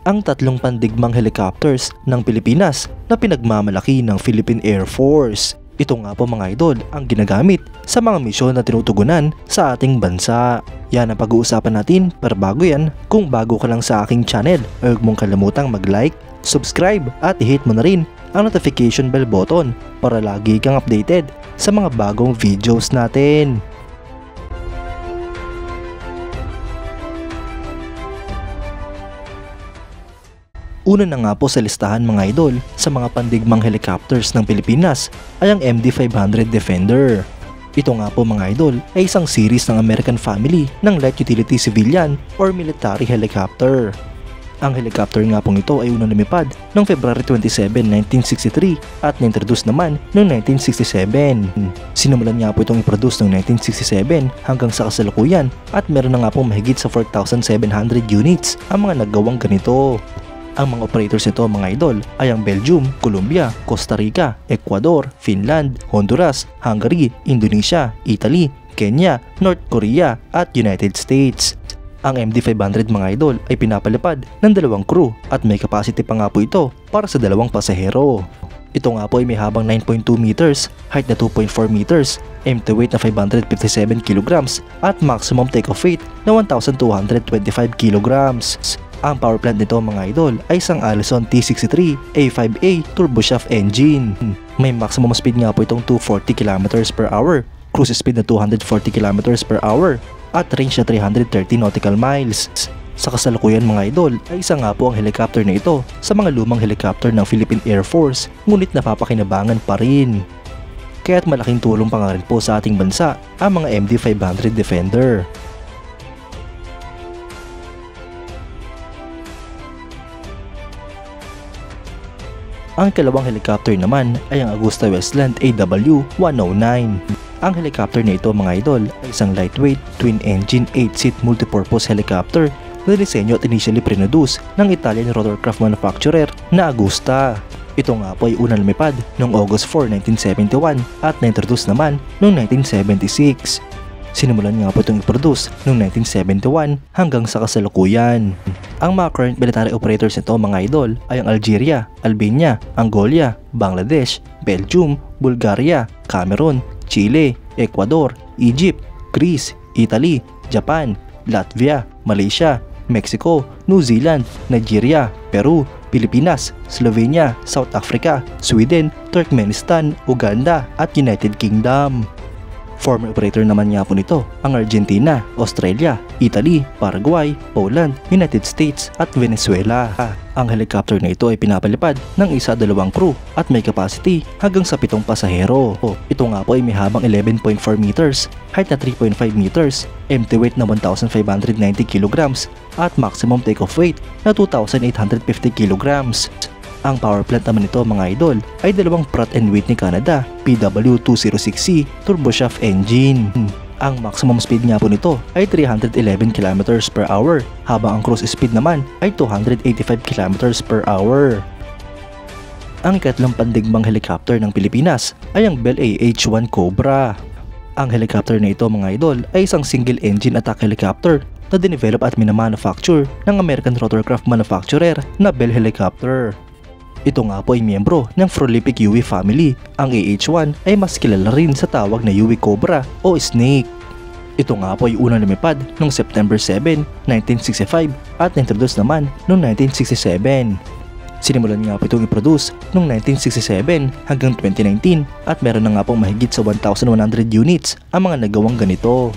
ang tatlong pandigmang helicopters ng Pilipinas na pinagmamalaki ng Philippine Air Force. Ito nga po mga idol ang ginagamit sa mga misyon na tinutugunan sa ating bansa. Yan ang pag-uusapan natin, pero bago yan, kung bago ka lang sa aking channel, huwag mong kalimutang mag-like, subscribe at i-hit mo na rin ang notification bell button para lagi kang updated sa mga bagong videos natin. Una na nga po sa listahan mga idol sa mga pandigmang helicopters ng Pilipinas ay ang MD-500 Defender. Ito nga po mga idol ay isang series ng American family ng light utility civilian or military helicopter. Ang helicopter nga pong ito ay unang lumipad noong February 27, 1963 at na-introduce naman noong 1967. Sinimulan nga po itong i-produce noong 1967 hanggang sa kasalukuyan at meron na nga pong mahigit sa 4,700 units ang mga naggawang ganito. Ang mga operators nito mga idol ay ang Belgium, Colombia, Costa Rica, Ecuador, Finland, Honduras, Hungary, Indonesia, Italy, Kenya, North Korea at United States. Ang MD-500 mga idol ay pinapalipad ng 2 crew at may capacity pa nga po ito para sa 2 pasahero. Ito nga po ay may habang 9.2 meters, height na 2.4 meters, empty weight na 557 kilograms at maximum takeoff weight na 1,225 kilograms. Ang power plant nito mga idol ay isang Allison T63 A5A turboshaft engine. May maximum speed nga po itong 240 km/h, cruise speed na 240 km/h at range na 330 nautical miles. Sa kasalukuyan mga idol ay isa nga po ang helicopter na ito sa mga lumang helicopter ng Philippine Air Force, ngunit napapakinabangan pa rin. Kaya't malaking tulong pa nga rin po sa ating bansa ang mga MD-500 Defender. Ang kalawang helicopter naman ay ang AgustaWestland AW109. Ang helicopter na ito mga idol ay isang lightweight, twin-engine, 8-seat multipurpose helicopter na disenyo at initially produce ng Italian rotorcraft manufacturer na Agusta. Ito nga po ay unang lumipad noong August 4, 1971 at na-introduce naman noong 1976. Sinimulan nga po itong i-produce noong 1971 hanggang sa kasalukuyan. Ang mga current military operators nito mga idol ay ang Algeria, Albania, Angola, Bangladesh, Belgium, Bulgaria, Cameroon, Chile, Ecuador, Egypt, Greece, Italy, Japan, Latvia, Malaysia, Mexico, New Zealand, Nigeria, Peru, Pilipinas, Slovenia, South Africa, Sweden, Turkmenistan, Uganda at United Kingdom. Former operator naman nga po nito ang Argentina, Australia, Italy, Paraguay, Poland, United States at Venezuela. Ang helicopter na ito ay pinapalipad ng 1-2 crew at may capacity hanggang sa 7 pasahero. Ito nga po ay may habang 11.4 meters, height na 3.5 meters, empty weight na 1,590 kilograms at maximum takeoff weight na 2,850 kilograms. Ang power plant naman nito mga idol ay 2 Pratt & Whitney Canada PW206C turboshaft engine. Ang maximum speed nga po nito ay 311 km/h habang ang cruise speed naman ay 285 km/h. Ang ikatlong pandigmang helicopter ng Pilipinas ay ang Bell AH-1 Cobra. Ang helicopter na ito mga idol ay isang single engine attack helicopter na dinevelop at minamanufacture ng American rotorcraft manufacturer na Bell Helicopter. Ito nga po ay miyembro ng prolific UE family. Ang AH-1 ay mas kilala rin sa tawag na UE Cobra o Snake. Ito nga po ay unang lumipad noong September 7, 1965 at na-introduce naman noong 1967. Sinimulan nga po itong i-produce noong 1967 hanggang 2019 at meron na nga pong mahigit sa 1,100 units ang mga nagawang ganito.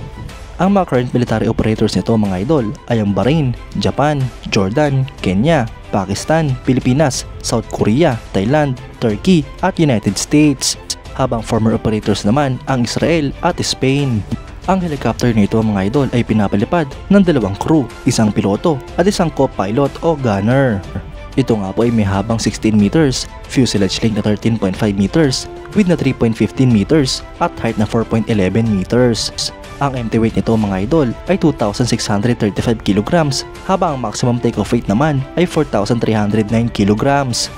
Ang mga current military operators nito mga idol ay ang Bahrain, Japan, Jordan, Kenya, Pakistan, Pilipinas, South Korea, Thailand, Turkey at United States. Habang former operators naman ang Israel at Spain. Ang helicopter nito mga idol ay pinapalipad ng 2 crew, isang piloto at isang co-pilot o gunner. Ito nga po ay may habang 16 meters, fuselage length na 13.5 meters, width na 3.15 meters at height na 4.11 meters. Ang empty weight nito mga idol ay 2,635 kilograms habang ang maximum takeoff weight naman ay 4,309 kilograms.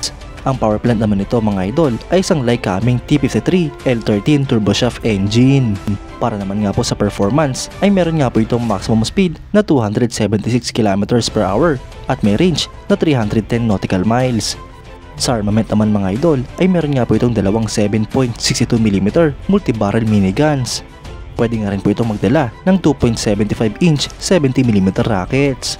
Ang power plant naman nito mga idol ay isang Lycoming T53 L13 turboshaft engine. Para naman nga po sa performance ay meron nga po itong maximum speed na 276 km/h at may range na 310 nautical miles. Sa armament naman mga idol ay meron nga po itong dalawang 7.62mm multi-barrel miniguns. Pwede nga rin po itong magdala ng 2.75-inch 70mm rockets.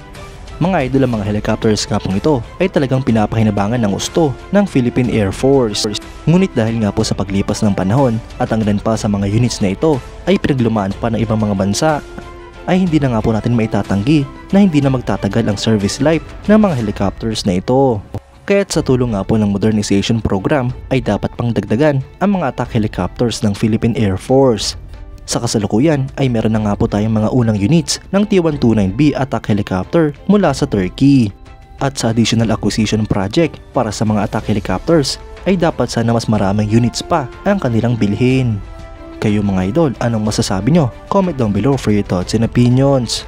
Mga idol, ang mga helicopters nga pong ito ay talagang pinapahinabangan ng gusto ng Philippine Air Force. Ngunit dahil nga po sa paglipas ng panahon at ang ilan pa sa mga units na ito ay pinaglumaan pa ng ibang mga bansa, ay hindi na nga po natin maitatanggi na hindi na magtatagal ang service life ng mga helicopters na ito. Kaya't sa tulong nga po ng modernization program ay dapat pang dagdagan ang mga attack helicopters ng Philippine Air Force. Sa kasalukuyan ay meron na nga po tayong mga unang units ng T-129B attack helicopter mula sa Turkey. At sa additional acquisition project para sa mga attack helicopters ay dapat sana mas maraming units pa ang kanilang bilhin. Kayo mga idol, anong masasabi nyo? Comment down below for your thoughts and opinions.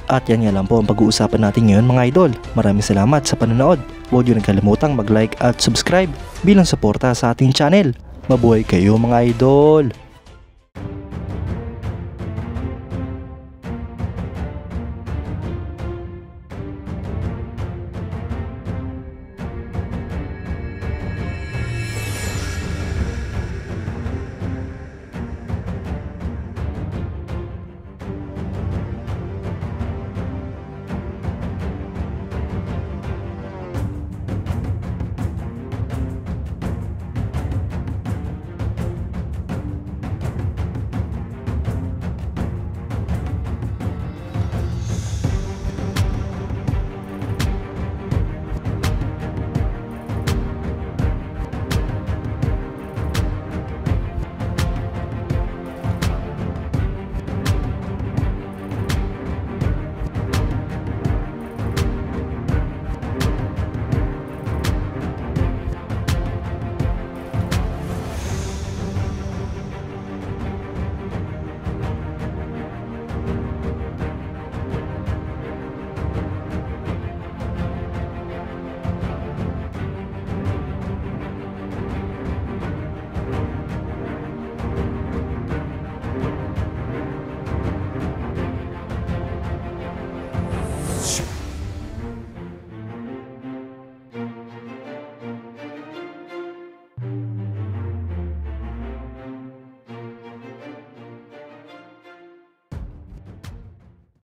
At yan nga lang po ang pag-uusapan natin ngayon mga idol. Maraming salamat sa panonood. Huwag nyo rin kalimutang mag-like at subscribe bilang suporta sa ating channel. Mabuhay kayo mga idol!